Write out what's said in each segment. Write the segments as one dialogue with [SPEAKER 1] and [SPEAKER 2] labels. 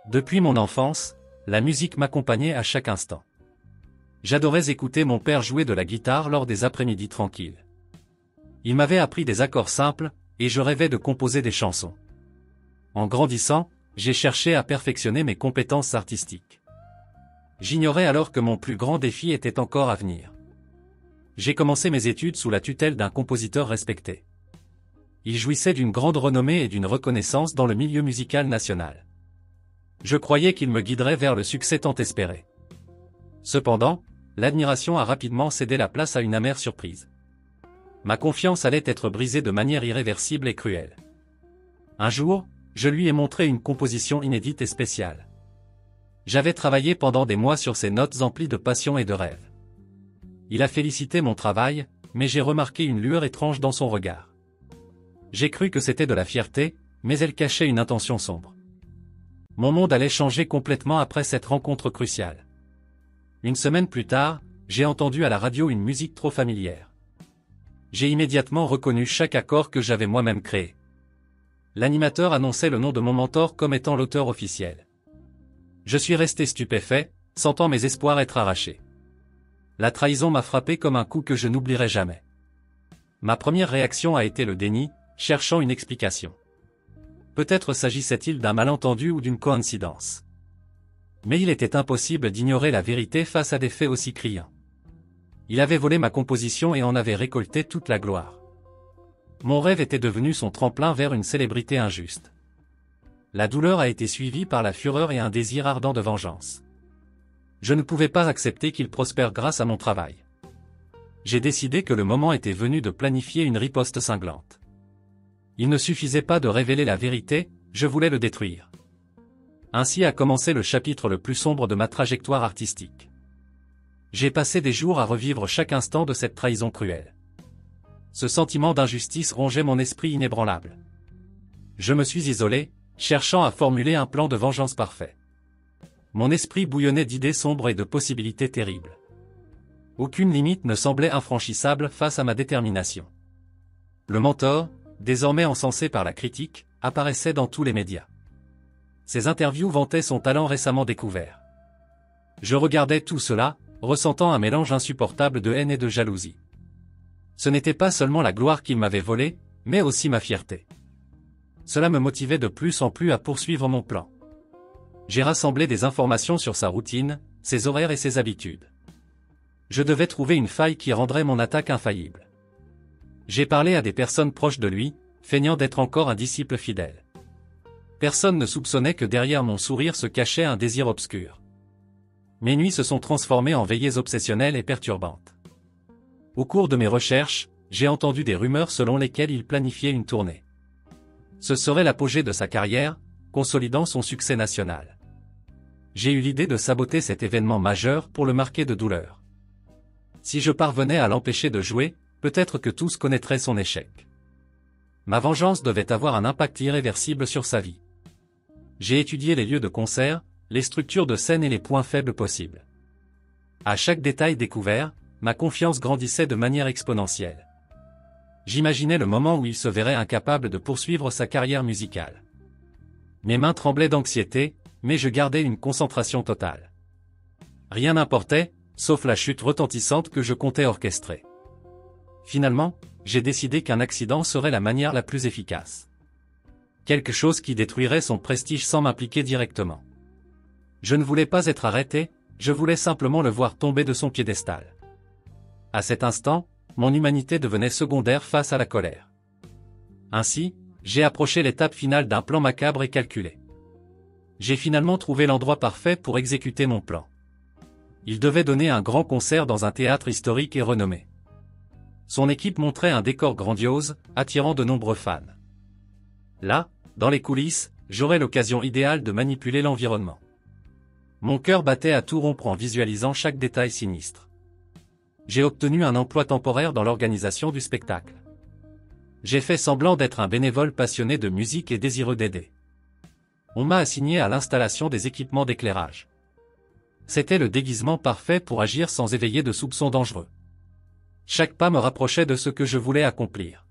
[SPEAKER 1] Depuis mon enfance, la musique m'accompagnait à chaque instant. J'adorais écouter mon père jouer de la guitare lors des après-midi tranquilles. Il m'avait appris des accords simples, et je rêvais de composer des chansons. En grandissant, j'ai cherché à perfectionner mes compétences artistiques. J'ignorais alors que mon plus grand défi était encore à venir. J'ai commencé mes études sous la tutelle d'un compositeur respecté. Il jouissait d'une grande renommée et d'une reconnaissance dans le milieu musical national. Je croyais qu'il me guiderait vers le succès tant espéré. Cependant, l'admiration a rapidement cédé la place à une amère surprise. Ma confiance allait être brisée de manière irréversible et cruelle. Un jour, je lui ai montré une composition inédite et spéciale. J'avais travaillé pendant des mois sur ces notes emplies de passion et de rêve. Il a félicité mon travail, mais j'ai remarqué une lueur étrange dans son regard. J'ai cru que c'était de la fierté, mais elle cachait une intention sombre. Mon monde allait changer complètement après cette rencontre cruciale. Une semaine plus tard, j'ai entendu à la radio une musique trop familière. J'ai immédiatement reconnu chaque accord que j'avais moi-même créé. L'animateur annonçait le nom de mon mentor comme étant l'auteur officiel. Je suis resté stupéfait, sentant mes espoirs être arrachés. La trahison m'a frappé comme un coup que je n'oublierai jamais. Ma première réaction a été le déni, cherchant une explication. Peut-être s'agissait-il d'un malentendu ou d'une coïncidence. Mais il était impossible d'ignorer la vérité face à des faits aussi criants. Il avait volé ma composition et en avait récolté toute la gloire. Mon rêve était devenu son tremplin vers une célébrité injuste. La douleur a été suivie par la fureur et un désir ardent de vengeance. Je ne pouvais pas accepter qu'il prospère grâce à mon travail. J'ai décidé que le moment était venu de planifier une riposte cinglante. Il ne suffisait pas de révéler la vérité, je voulais le détruire. Ainsi a commencé le chapitre le plus sombre de ma trajectoire artistique. J'ai passé des jours à revivre chaque instant de cette trahison cruelle. Ce sentiment d'injustice rongeait mon esprit inébranlable. Je me suis isolé, cherchant à formuler un plan de vengeance parfait. Mon esprit bouillonnait d'idées sombres et de possibilités terribles. Aucune limite ne semblait infranchissable face à ma détermination. Le mentor, désormais encensé par la critique, apparaissait dans tous les médias. Ses interviews vantaient son talent récemment découvert. Je regardais tout cela, ressentant un mélange insupportable de haine et de jalousie. Ce n'était pas seulement la gloire qu'il m'avait volée, mais aussi ma fierté. Cela me motivait de plus en plus à poursuivre mon plan. J'ai rassemblé des informations sur sa routine, ses horaires et ses habitudes. Je devais trouver une faille qui rendrait mon attaque infaillible. J'ai parlé à des personnes proches de lui, feignant d'être encore un disciple fidèle. Personne ne soupçonnait que derrière mon sourire se cachait un désir obscur. Mes nuits se sont transformées en veillées obsessionnelles et perturbantes. Au cours de mes recherches, j'ai entendu des rumeurs selon lesquelles il planifiait une tournée. Ce serait l'apogée de sa carrière, consolidant son succès national. J'ai eu l'idée de saboter cet événement majeur pour le marquer de douleur. Si je parvenais à l'empêcher de jouer, peut-être que tous connaîtraient son échec. Ma vengeance devait avoir un impact irréversible sur sa vie. J'ai étudié les lieux de concert, les structures de scène et les points faibles possibles. À chaque détail découvert, ma confiance grandissait de manière exponentielle. J'imaginais le moment où il se verrait incapable de poursuivre sa carrière musicale. Mes mains tremblaient d'anxiété, mais je gardais une concentration totale. Rien n'importait, sauf la chute retentissante que je comptais orchestrer. Finalement, j'ai décidé qu'un accident serait la manière la plus efficace. Quelque chose qui détruirait son prestige sans m'impliquer directement. Je ne voulais pas être arrêté, je voulais simplement le voir tomber de son piédestal. À cet instant, mon humanité devenait secondaire face à la colère. Ainsi, j'ai approché l'étape finale d'un plan macabre et calculé. J'ai finalement trouvé l'endroit parfait pour exécuter mon plan. Il devait donner un grand concert dans un théâtre historique et renommé. Son équipe montrait un décor grandiose, attirant de nombreux fans. Là, dans les coulisses, j'aurais l'occasion idéale de manipuler l'environnement. Mon cœur battait à tout rompre en visualisant chaque détail sinistre. J'ai obtenu un emploi temporaire dans l'organisation du spectacle. J'ai fait semblant d'être un bénévole passionné de musique et désireux d'aider. On m'a assigné à l'installation des équipements d'éclairage. C'était le déguisement parfait pour agir sans éveiller de soupçons dangereux. Chaque pas me rapprochait de ce que je voulais accomplir.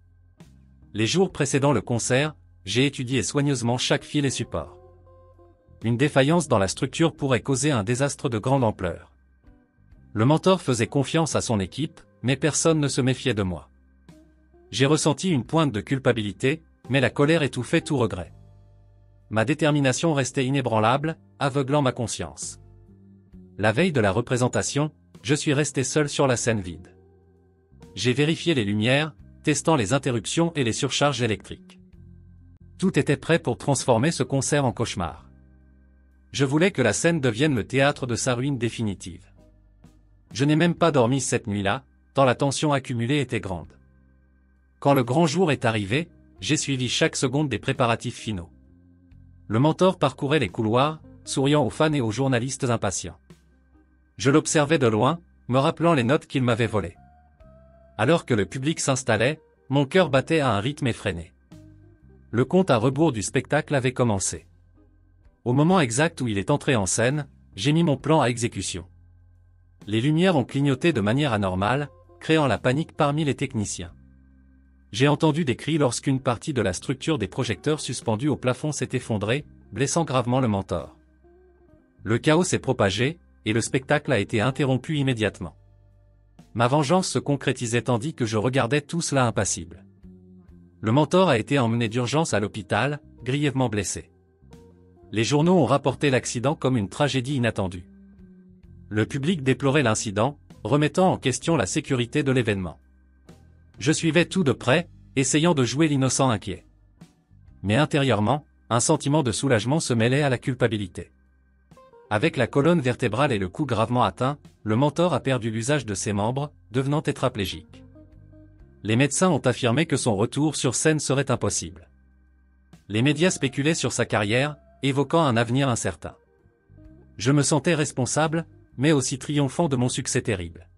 [SPEAKER 1] Les jours précédant le concert, j'ai étudié soigneusement chaque fil et support. une défaillance dans la structure pourrait causer un désastre de grande ampleur. Le mentor faisait confiance à son équipe, mais personne ne se méfiait de moi. J'ai ressenti une pointe de culpabilité, mais la colère étouffait tout regret. Ma détermination restait inébranlable, aveuglant ma conscience. La veille de la représentation, je suis resté seul sur la scène vide. J'ai vérifié les lumières, testant les interruptions et les surcharges électriques. Tout était prêt pour transformer ce concert en cauchemar. Je voulais que la scène devienne le théâtre de sa ruine définitive. Je n'ai même pas dormi cette nuit-là, tant la tension accumulée était grande. Quand le grand jour est arrivé, j'ai suivi chaque seconde des préparatifs finaux. Le mentor parcourait les couloirs, souriant aux fans et aux journalistes impatients. Je l'observais de loin, me rappelant les notes qu'il m'avait volées. Alors que le public s'installait, mon cœur battait à un rythme effréné. Le compte à rebours du spectacle avait commencé. Au moment exact où il est entré en scène, j'ai mis mon plan à exécution. Les lumières ont clignoté de manière anormale, créant la panique parmi les techniciens. J'ai entendu des cris lorsqu'une partie de la structure des projecteurs suspendus au plafond s'est effondrée, blessant gravement le mentor. Le chaos s'est propagé, et le spectacle a été interrompu immédiatement. Ma vengeance se concrétisait tandis que je regardais tout cela impassible. Le mentor a été emmené d'urgence à l'hôpital, grièvement blessé. Les journaux ont rapporté l'accident comme une tragédie inattendue. Le public déplorait l'incident, remettant en question la sécurité de l'événement. Je suivais tout de près, essayant de jouer l'innocent inquiet. Mais intérieurement, un sentiment de soulagement se mêlait à la culpabilité. Avec la colonne vertébrale et le cou gravement atteint, le mentor a perdu l'usage de ses membres, devenant tétraplégique. Les médecins ont affirmé que son retour sur scène serait impossible. Les médias spéculaient sur sa carrière, évoquant un avenir incertain. Je me sentais responsable, mais aussi triomphant de mon succès terrible.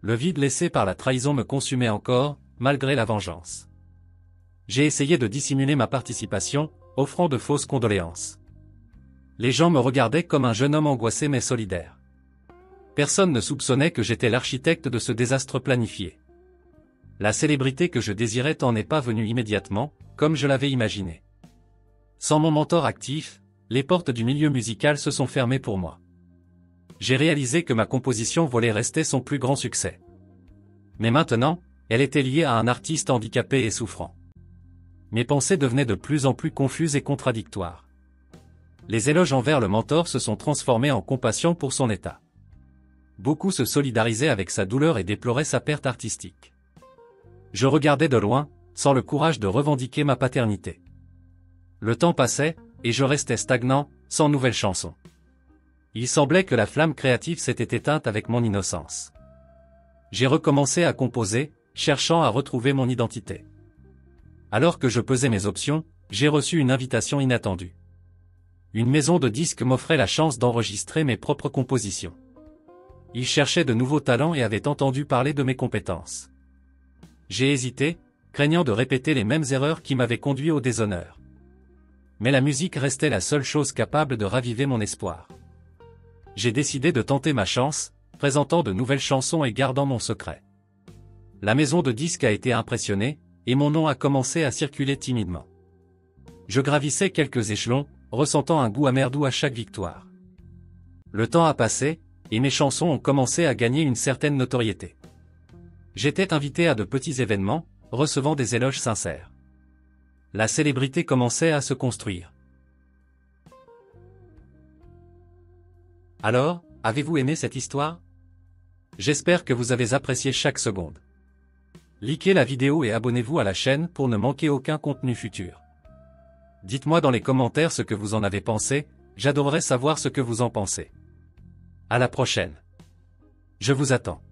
[SPEAKER 1] Le vide laissé par la trahison me consumait encore, malgré la vengeance. J'ai essayé de dissimuler ma participation, offrant de fausses condoléances. Les gens me regardaient comme un jeune homme angoissé mais solidaire. Personne ne soupçonnait que j'étais l'architecte de ce désastre planifié. La célébrité que je désirais n'en est pas venue immédiatement, comme je l'avais imaginé. Sans mon mentor actif, les portes du milieu musical se sont fermées pour moi. J'ai réalisé que ma composition voulait rester son plus grand succès. Mais maintenant, elle était liée à un artiste handicapé et souffrant. Mes pensées devenaient de plus en plus confuses et contradictoires. Les éloges envers le mentor se sont transformés en compassion pour son état. Beaucoup se solidarisaient avec sa douleur et déploraient sa perte artistique. Je regardais de loin, sans le courage de revendiquer ma paternité. Le temps passait, et je restais stagnant, sans nouvelles chansons. Il semblait que la flamme créative s'était éteinte avec mon innocence. J'ai recommencé à composer, cherchant à retrouver mon identité. Alors que je pesais mes options, j'ai reçu une invitation inattendue. Une maison de disques m'offrait la chance d'enregistrer mes propres compositions. Ils cherchaient de nouveaux talents et avaient entendu parler de mes compétences. J'ai hésité, craignant de répéter les mêmes erreurs qui m'avaient conduit au déshonneur. Mais la musique restait la seule chose capable de raviver mon espoir. J'ai décidé de tenter ma chance, présentant de nouvelles chansons et gardant mon secret. La maison de disques a été impressionnée, et mon nom a commencé à circuler timidement. Je gravissais quelques échelons, ressentant un goût amer doux à chaque victoire. Le temps a passé, et mes chansons ont commencé à gagner une certaine notoriété. J'étais invité à de petits événements, recevant des éloges sincères. La célébrité commençait à se construire. Alors, avez-vous aimé cette histoire? J'espère que vous avez apprécié chaque seconde. Likez la vidéo et abonnez-vous à la chaîne pour ne manquer aucun contenu futur. Dites-moi dans les commentaires ce que vous en avez pensé, j'adorerais savoir ce que vous en pensez. À la prochaine. Je vous attends.